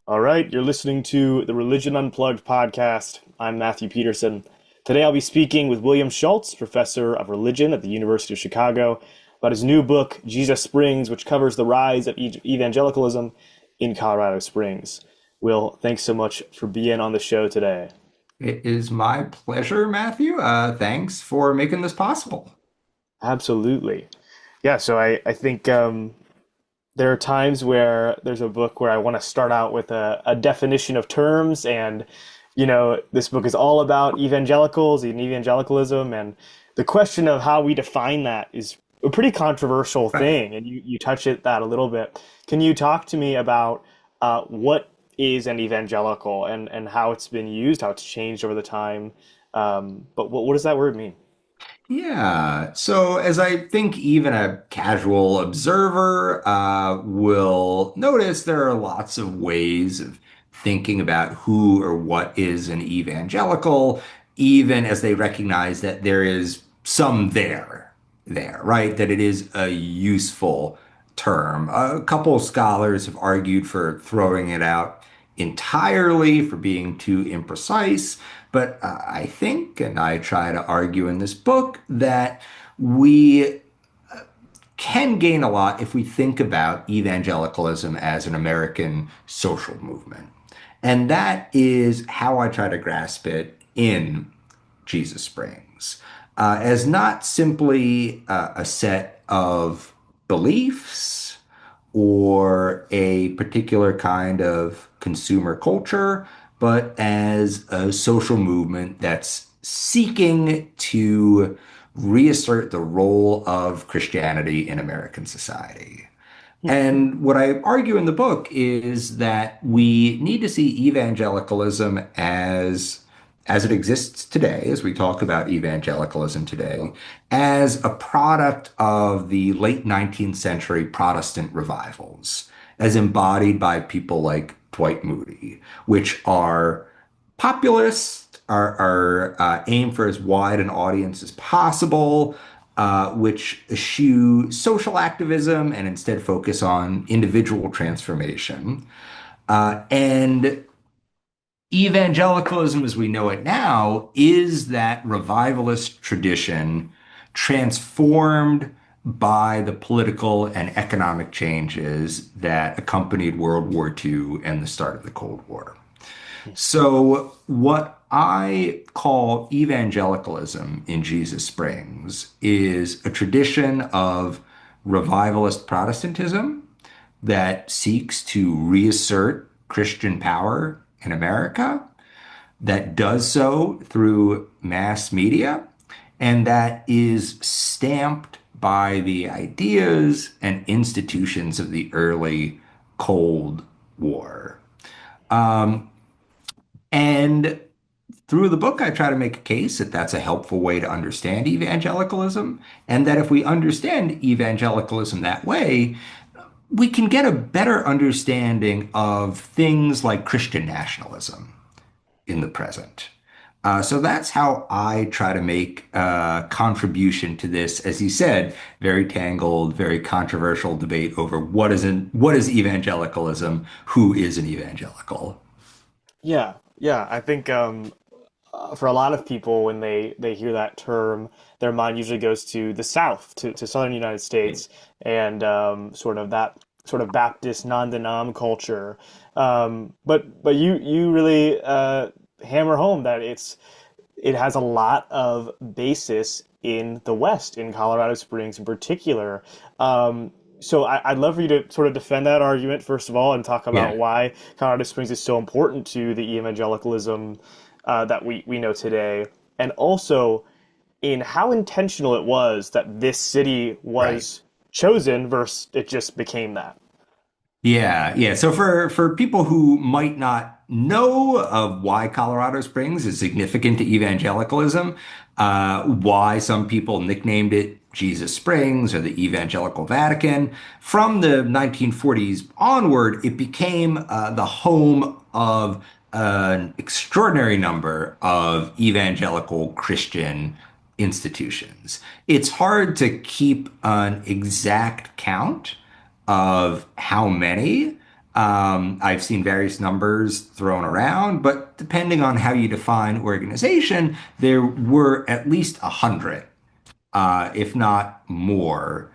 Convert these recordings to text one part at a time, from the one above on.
All right, you're listening to the Religion Unplugged podcast. I'm Matthew Peterson. Today I'll be speaking with William Schultz, professor of religion at the University of Chicago, about his new book, Jesus Springs, which covers the rise of evangelicalism in Colorado Springs. Will, thanks so much for being on the show today. It is my pleasure, Matthew. Thanks for making this possible. Absolutely. Yeah, so I think there are times where there's a book where I want to start out with a definition of terms, and this book is all about evangelicals and evangelicalism, and the question of how we define that is a pretty controversial Right. thing, and you touch it that a little bit. Can you talk to me about what is an evangelical and how it's been used, how it's changed over the time? But what does that word mean? Yeah. So, as I think even a casual observer will notice, there are lots of ways of thinking about who or what is an evangelical, even as they recognize that there is some there, right? That it is a useful term. A couple of scholars have argued for throwing it out entirely, for being too imprecise. But I think, and I try to argue in this book, that we can gain a lot if we think about evangelicalism as an American social movement. And that is how I try to grasp it in Jesus Springs, as not simply a set of beliefs or a particular kind of consumer culture, but as a social movement that's seeking to reassert the role of Christianity in American society. And what I argue in the book is that we need to see evangelicalism as it exists today, as we talk about evangelicalism today, as a product of the late 19th century Protestant revivals, as embodied by people like Dwight Moody, which are populist, are aimed for as wide an audience as possible, which eschew social activism and instead focus on individual transformation. And evangelicalism, as we know it now, is that revivalist tradition transformed by the political and economic changes that accompanied World War II and the start of the Cold War. So, what I call evangelicalism in Jesus Springs is a tradition of revivalist Protestantism that seeks to reassert Christian power in America, that does so through mass media, and that is stamped by the ideas and institutions of the early Cold War. Um, and through the book, I try to make a case that that's a helpful way to understand evangelicalism, and that if we understand evangelicalism that way, we can get a better understanding of things like Christian nationalism in the present. So that's how I try to make a contribution to this, as you said, very tangled, very controversial debate over what is evangelicalism, who is an evangelical. Yeah, yeah. I think for a lot of people, when they hear that term, their mind usually goes to the South, to Southern United States, and sort of that sort of Baptist non-denom culture. But you really hammer home that it has a lot of basis in the West, in Colorado Springs in particular. So I'd love for you to sort of defend that argument, first of all, and talk about Yeah. why Colorado Springs is so important to the evangelicalism that we know today, and also in how intentional it was that this city Right. was chosen versus it just became that. Yeah, yeah. So for people who might not know of why Colorado Springs is significant to evangelicalism, why some people nicknamed it Jesus Springs or the Evangelical Vatican, from the 1940s onward, it became the home of an extraordinary number of evangelical Christian institutions. It's hard to keep an exact count of how many, I've seen various numbers thrown around, but depending on how you define organization, there were at least 100, if not more,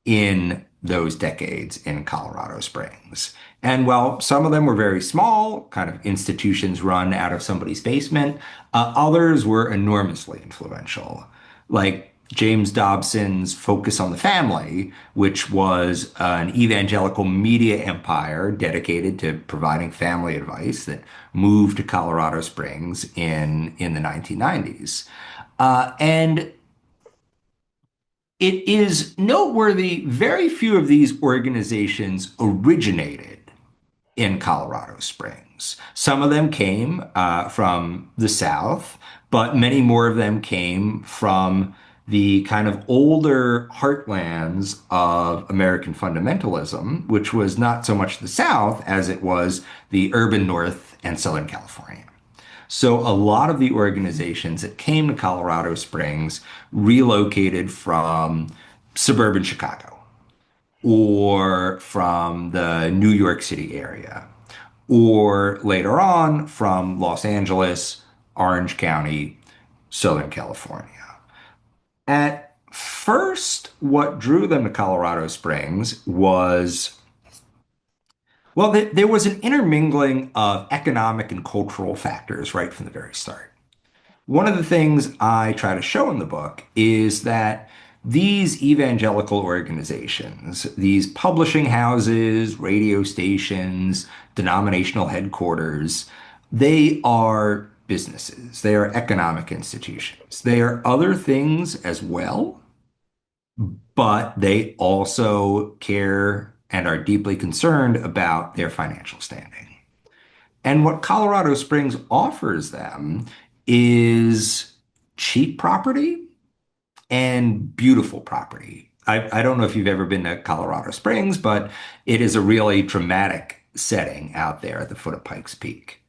in those decades in Colorado Springs. And while some of them were very small, kind of institutions run out of somebody's basement, others were enormously influential. Like James Dobson's Focus on the Family, which was an evangelical media empire dedicated to providing family advice that moved to Colorado Springs in the 1990s. And it is noteworthy, very few of these organizations originated in Colorado Springs. Some of them came from the South, but many more of them came from the kind of older heartlands of American fundamentalism, which was not so much the South as it was the urban North and Southern California. So a lot of the organizations that came to Colorado Springs relocated from suburban Chicago or from the New York City area, or later on from Los Angeles, Orange County, Southern California. At first, what drew them to Colorado Springs was, well, there was an intermingling of economic and cultural factors right from the very start. One of the things I try to show in the book is that these evangelical organizations, these publishing houses, radio stations, denominational headquarters, they are businesses. They are economic institutions. They are other things as well, but they also care and are deeply concerned about their financial standing. And what Colorado Springs offers them is cheap property and beautiful property. I don't know if you've ever been to Colorado Springs, but it is a really dramatic setting out there at the foot of Pikes Peak.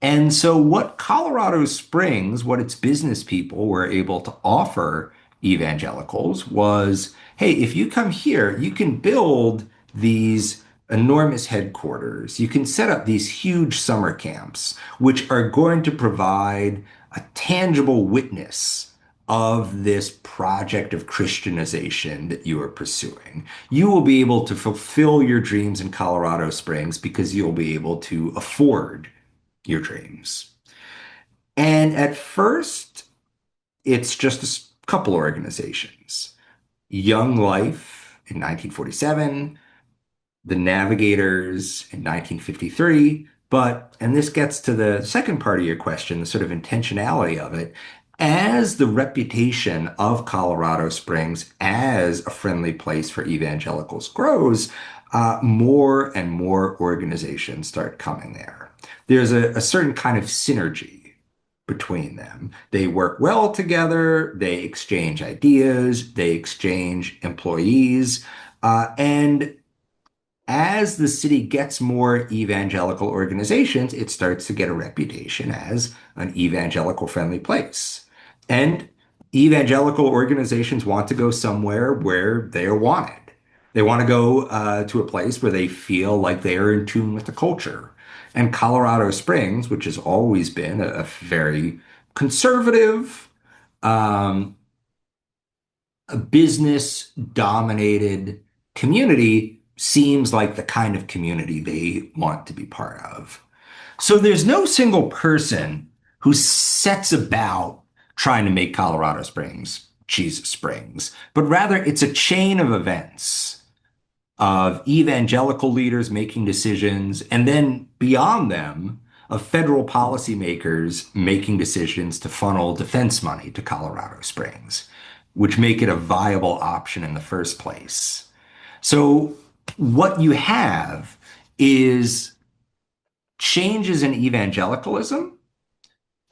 And so, what Colorado Springs, what its business people were able to offer evangelicals was, hey, if you come here, you can build these enormous headquarters. You can set up these huge summer camps, which are going to provide a tangible witness of this project of Christianization that you are pursuing. You will be able to fulfill your dreams in Colorado Springs because you'll be able to afford your dreams. And at first, it's just a couple organizations. Young Life in 1947, the Navigators in 1953. But, and this gets to the second part of your question, the sort of intentionality of it, as the reputation of Colorado Springs as a friendly place for evangelicals grows, more and more organizations start coming there. There's a certain kind of synergy between them. They work well together, they exchange ideas, they exchange employees, and as the city gets more evangelical organizations, it starts to get a reputation as an evangelical friendly place. And evangelical organizations want to go somewhere where they are wanted. They want to go to a place where they feel like they are in tune with the culture. And Colorado Springs, which has always been a very conservative, um, a business dominated community seems like the kind of community they want to be part of. So there's no single person who sets about trying to make Colorado Springs Jesus Springs, but rather it's a chain of events of evangelical leaders making decisions, and then beyond them, of federal policymakers making decisions to funnel defense money to Colorado Springs, which make it a viable option in the first place. So what you have is changes in evangelicalism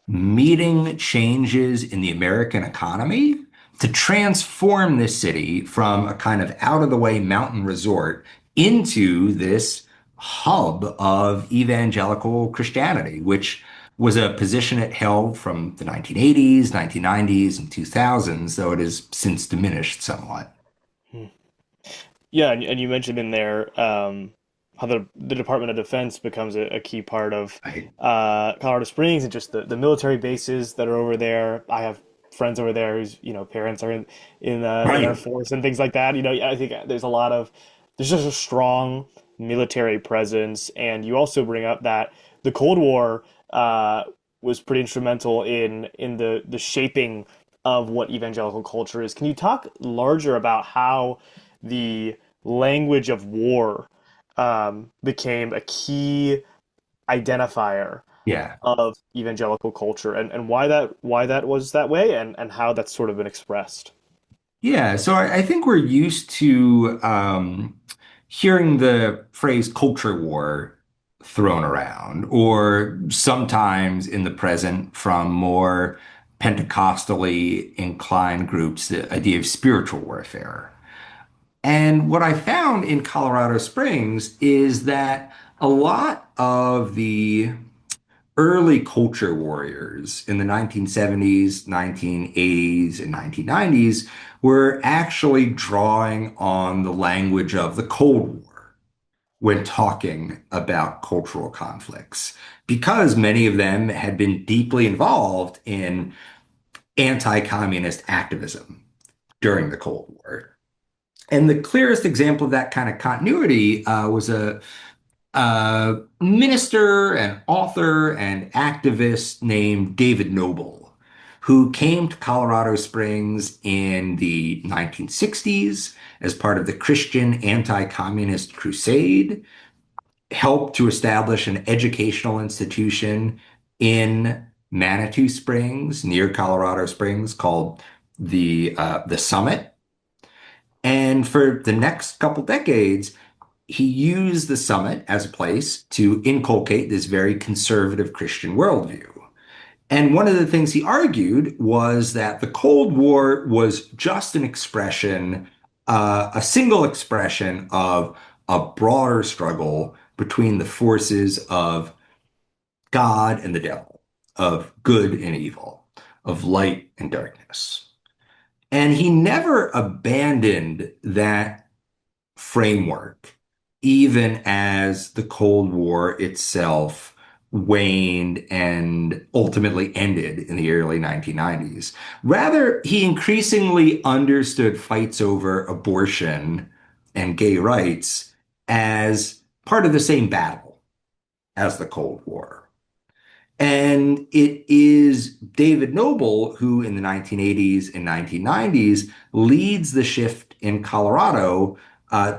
meeting changes in the American economy to transform this city from a kind of out of the way mountain resort into this hub of evangelical Christianity, which was a position it held from the 1980s, 1990s, and 2000s, though it has since diminished somewhat. Hmm. Yeah, and you mentioned in there, how the Department of Defense becomes a key part of Right. Colorado Springs, and just the military bases that are over there. I have friends over there whose parents are in the Air Right. Force and things like that. I think there's just a strong military presence, and you also bring up that the Cold War was pretty instrumental in the shaping of what evangelical culture is. Can you talk larger about how the language of war became a key identifier Yeah. of evangelical culture, and why that was that way, and how that's sort of been expressed? Yeah, so I think we're used to hearing the phrase culture war thrown around, or sometimes in the present from more Pentecostally inclined groups, the idea of spiritual warfare. And what I found in Colorado Springs is that a lot of the early culture warriors in the 1970s, 1980s, and 1990s were actually drawing on the language of the Cold War when talking about cultural conflicts, because many of them had been deeply involved in anti-communist activism during the Cold War. And the clearest example of that kind of continuity was a minister and author and activist named David Noble, who came to Colorado Springs in the 1960s as part of the Christian anti-communist crusade, helped to establish an educational institution in Manitou Springs, near Colorado Springs, called the Summit. And for the next couple decades, he used the summit as a place to inculcate this very conservative Christian worldview. And one of the things he argued was that the Cold War was just an expression, a single expression of a broader struggle between the forces of God and the devil, of good and evil, of light and darkness. And he never abandoned that framework, even as the Cold War itself waned and ultimately ended in the early 1990s. Rather, he increasingly understood fights over abortion and gay rights as part of the same battle as the Cold War. And it is David Noble who, in the 1980s and 1990s, leads the shift in Colorado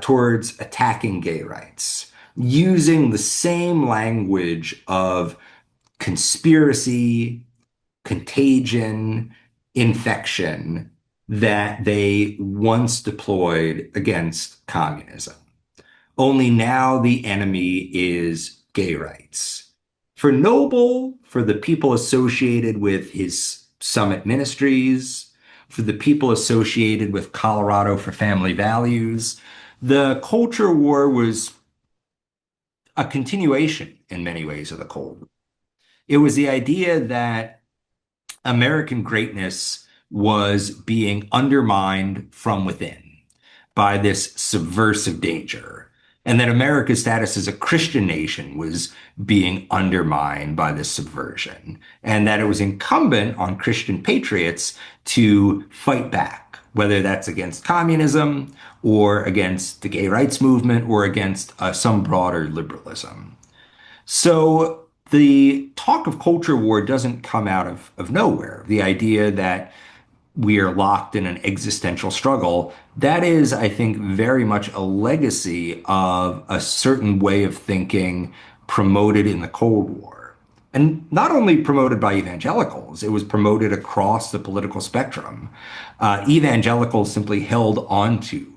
towards attacking gay rights, using the same language of conspiracy, contagion, infection that they once deployed against communism. Only now the enemy is gay rights. For Noble, for the people associated with his summit ministries, for the people associated with Colorado for Family Values, the culture war was a continuation in many ways of the Cold War. It was the idea that American greatness was being undermined from within by this subversive danger, and that America's status as a Christian nation was being undermined by this subversion, and that it was incumbent on Christian patriots to fight back, whether that's against communism or against the gay rights movement or against some broader liberalism. So the talk of culture war doesn't come out of nowhere. The idea that we are locked in an existential struggle. That is, I think, very much a legacy of a certain way of thinking promoted in the Cold War. And not only promoted by evangelicals, it was promoted across the political spectrum. Evangelicals simply held onto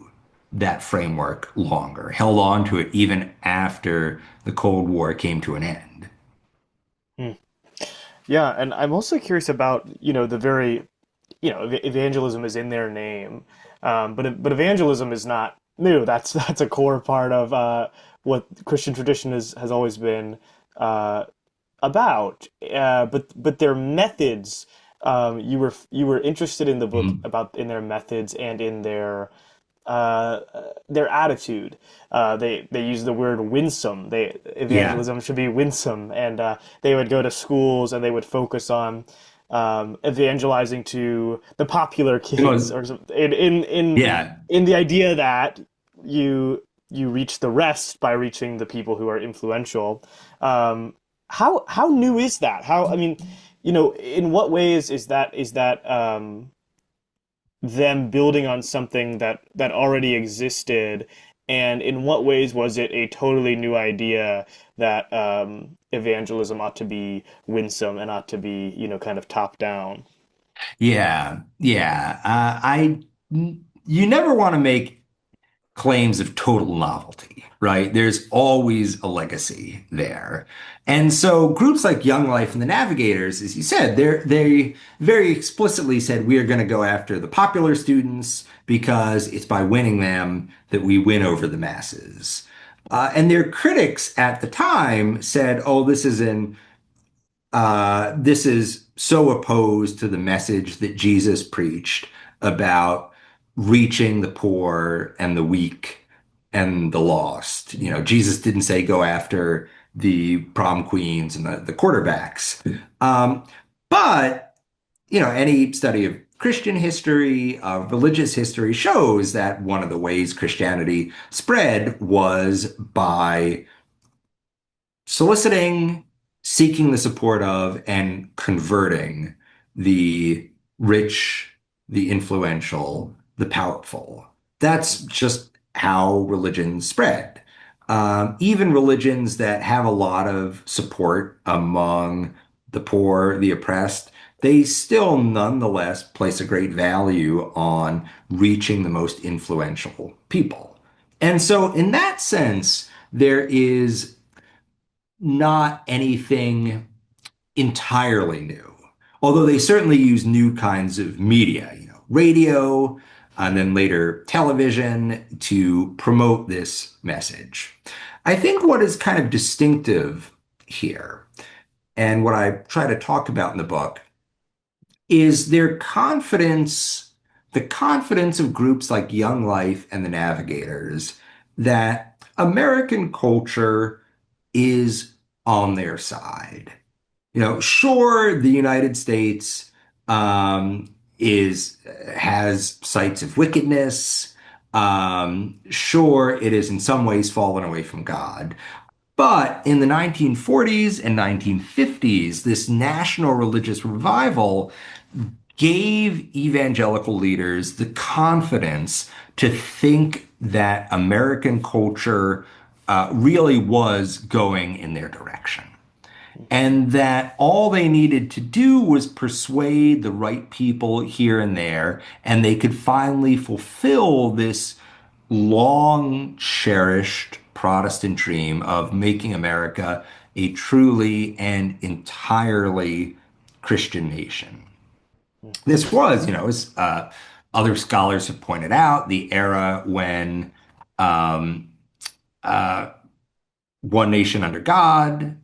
that framework longer, held on to it even after the Cold War came to an end. Hmm. Yeah, and I'm also curious about, the very, evangelism is in their name, but evangelism is not new. That's a core part of what Christian tradition has always been uh, about. But their methods, you were interested in the book Mhm. about in their methods and in their their attitude. They use the word winsome. Yeah. Evangelism should be winsome, and they would go to schools and they would focus on evangelizing to the popular It kids, was, or some, yeah. in the idea that you reach the rest by reaching the people who are influential. How new is that? How, I mean, in what ways is that them building on something that already existed, and in what ways was it a totally new idea that evangelism ought to be winsome and ought to be, kind of top down? Yeah. Yeah. You never want to make claims of total novelty, right? There's always a legacy there. And so groups like Young Life and the Navigators, as you said, they very explicitly said we are going to go after the popular students because it's by winning them that we win over the masses. And their critics at the time said, "Oh, this is so opposed to the message that Jesus preached about reaching the poor and the weak and the lost. You know, Jesus didn't say go after the prom queens and the quarterbacks. But, any study of Christian history, religious history shows that one of the ways Christianity spread was by soliciting, seeking the support of, and converting the rich, the influential, the powerful. That's just how religions spread. Even religions that have a lot of support among the poor, the oppressed, they still nonetheless place a great value on reaching the most influential people. And so, in that sense, there is not anything entirely new, although they certainly use new kinds of media, radio, and then later television to promote this message. I think what is kind of distinctive here, and what I try to talk about in the book, is their confidence, the confidence of groups like Young Life and the Navigators, that American culture is on their side. Sure, the United States is has sites of wickedness. Sure, it is in some ways fallen away from God. But in the 1940s and 1950s, this national religious revival gave evangelical leaders the confidence to think that American culture really was going in their direction. And that all they needed to do was persuade the right people here and there, and they could finally fulfill this long cherished Protestant dream of making America a truly and entirely Christian nation. This was, as other scholars have pointed out, the era when um, uh, one nation under God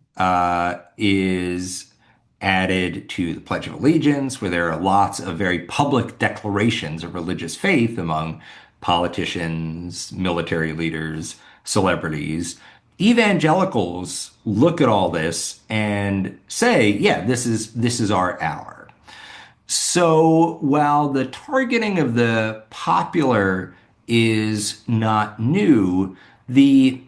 is added to the Pledge of Allegiance, where there are lots of very public declarations of religious faith among politicians, military leaders, celebrities. Evangelicals look at all this and say, yeah, this is our hour. So while the targeting of the popular is not new, the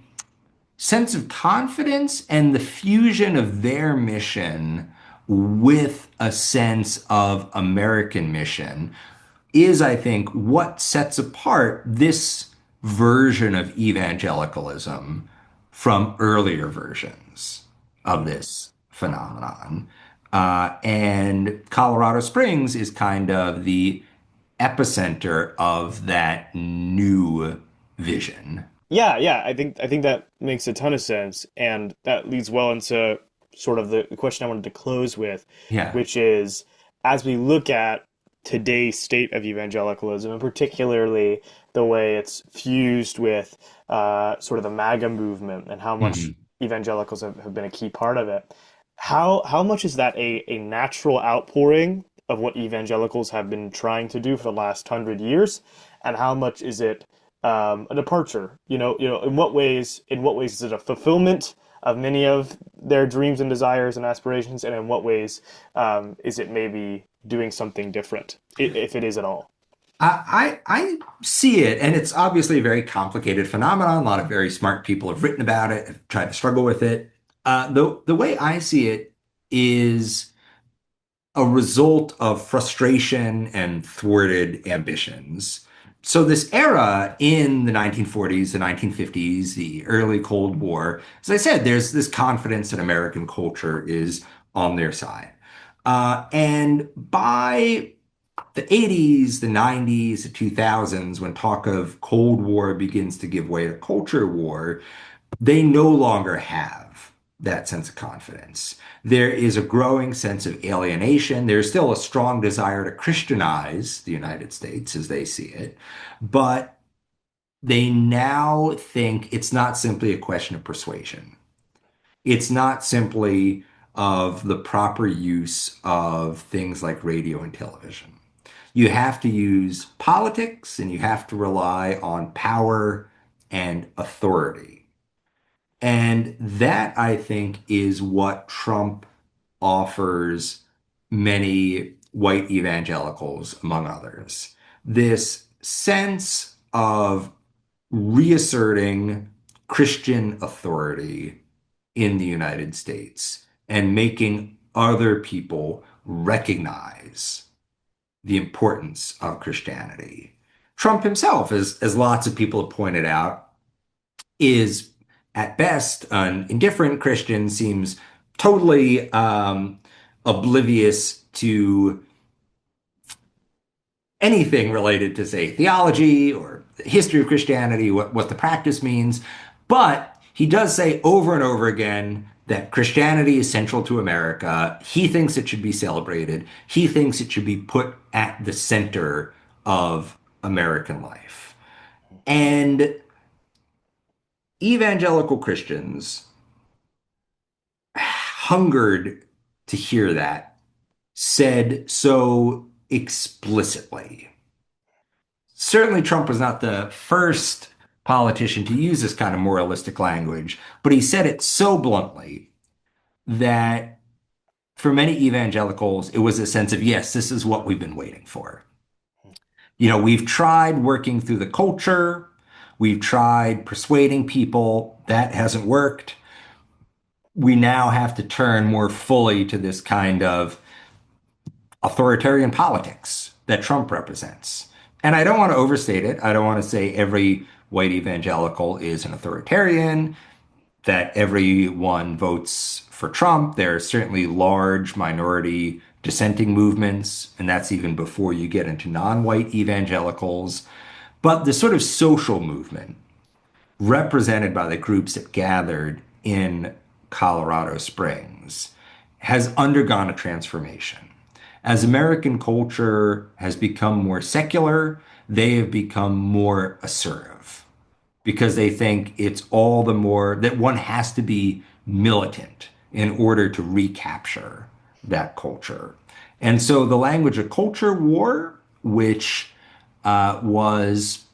sense of confidence and the fusion of their mission with a sense of American mission is, I think, what sets apart this version of evangelicalism from earlier versions of this phenomenon. And Colorado Springs is kind of the epicenter of that new vision. Yeah, yeah, I think that makes a ton of sense, and that leads well into sort of the question I wanted to close with, Yeah. which is, as we look at today's state of evangelicalism, and particularly the way it's fused with sort of the MAGA movement and how much Mhm. evangelicals have been a key part of it, how much is that a natural outpouring of what evangelicals have been trying to do for the last 100 years, and how much is it a departure? In what ways is it a fulfillment of many of their dreams and desires and aspirations, and in what ways is it maybe doing something different, if it is at all? I see it, and it's obviously a very complicated phenomenon. A lot of very smart people have written about it, have tried to struggle with it. The way I see it is a result of frustration and thwarted ambitions. So this era in the 1940s, the 1950s, the early Cold War, as I said, there's this confidence that American culture is on their side. And by the 80s, the 90s, the 2000s, when talk of Cold War begins to give way to culture war, they no longer have that sense of confidence. There is a growing sense of alienation. There's still a strong desire to Christianize the United States as they see it, but they now think it's not simply a question of persuasion. It's not simply of the proper use of things like radio and television. You have to use politics and you have to rely on power and authority. And that, I think, is what Trump offers many white evangelicals, among others. This sense of reasserting Christian authority in the United States and making other people recognize the importance of Christianity. Trump himself, as lots of people have pointed out, is at best an indifferent Christian, seems totally oblivious to anything related to, say, theology or the history of Christianity, what the practice means. But he does say over and over again that Christianity is central to America. He thinks it should be celebrated. He thinks it should be put at the center of American life. And evangelical Christians hungered to hear that said so explicitly. Certainly, Trump was not the first politician to use this kind of moralistic language, but he said it so bluntly that for many evangelicals, it was a sense of, yes, this is what we've been waiting for. You know, we've tried working through the culture, we've tried persuading people, that hasn't worked. We now have to turn more fully to this kind of authoritarian politics that Trump represents. And I don't want to overstate it. I don't want to say every white evangelical is an authoritarian, that everyone votes for Trump. There are certainly large minority dissenting movements, and that's even before you get into non-white evangelicals. But the sort of social movement represented by the groups that gathered in Colorado Springs has undergone a transformation. As American culture has become more secular, they have become more assertive because they think it's all the more that one has to be militant in order to recapture that culture. And so the language of culture war, which was,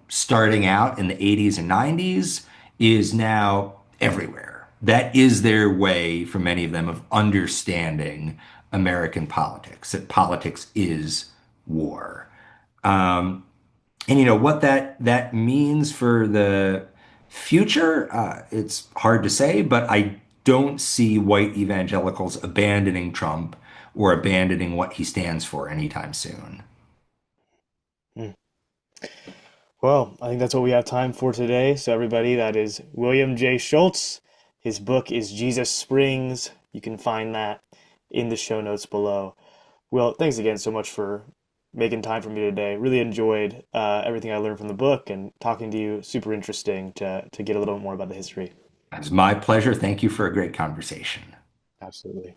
starting out in the 80s and 90s, is now everywhere. That is their way, for many of them, of understanding American politics, that politics is war. Um, and what that means for the future, it's hard to say, but I don't see white evangelicals abandoning Trump or abandoning what he stands for anytime soon. Hmm. Well, I think that's what we have time for today. So, everybody, that is William J. Schultz. His book is Jesus Springs. You can find that in the show notes below. Well, thanks again so much for making time for me today. Really enjoyed everything I learned from the book and talking to you. Super interesting to get a little more about the history. It's my pleasure. Thank you for a great conversation. Absolutely.